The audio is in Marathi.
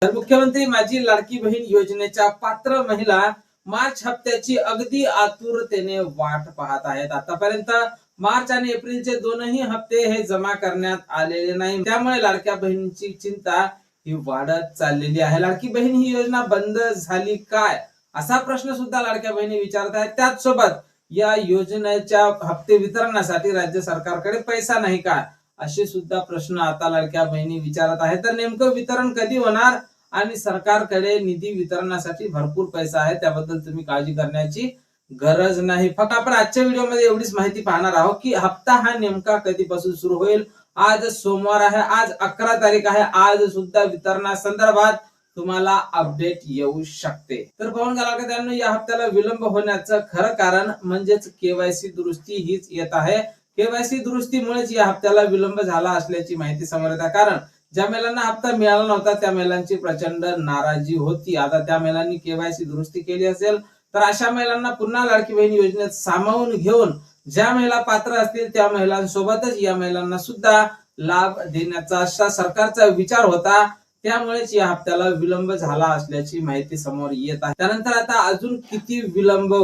तर मुख्यमंत्री माझी लाडकी बहीण योजनेच्या पात्र महिला मार्च हप्त्याची अगदी आतुरतेने वाट पाहत आहेत. आतापर्यंत मार्च आणि एप्रिलचे दोनही हप्ते हे जमा करण्यात आलेले नाही. त्यामुळे लाडक्या बहिणीची चिंता ही वाढत चाललेली आहे. लाडकी बहीण ही योजना बंद झाली काय, असा प्रश्न सुद्धा लाडक्या बहिणी विचारत आहेत. त्याच सोबत या योजनेच्या हप्ते वितरणासाठी राज्य सरकारकडे पैसा नाही का, असे सुद्धा प्रश्न आता लाडक्या बहिणी विचारत आहेत. तर नेमकं वितरण कधी होणार आणि सरकारकडे निधी वितरणासाठी भरपूर पैसा आहे, त्याबद्दल तुम्ही काळजी करण्याची गरज नाही. फक्त आपण आजच्या व्हिडिओमध्ये एवढीच माहिती पाहणार आहोत की हप्ता हा नेमका कधीपासून सुरू होईल. आज सोमवार आहे, आज 11 तारीख आहे. आज सुद्धा वितरणासंदर्भात तुम्हाला अपडेट येऊ शकते. तर पाहून घ्या या हप्त्याला विलंब होण्याचं खरं कारण म्हणजेच केवायसी दुरुस्ती हीच येत आहे. केवायसी दुरुस्तीमुळेच या हप्त्याला विलंब झाला असल्याची माहिती समोर येत आहे. कारण ज्या महिलांना हप्ता मिळाला नव्हता त्या महिलांची प्रचंड नाराजी होती. आता त्या महिलांनी केवायसी दुरुस्ती केली असेल तर अशा महिलांना पुन्हा लाडकी बहीण योजनेत सामावून घेऊन ज्या महिला पात्र असतील त्या महिलांसोबतच या महिलांना सुद्धा लाभ देण्याचा असा सरकारचा विचार होता. त्यामुळेच या हप्त्याला विलंब झाला असल्याची माहिती समोर येत आहे. त्यानंतर आता अजून किती विलंब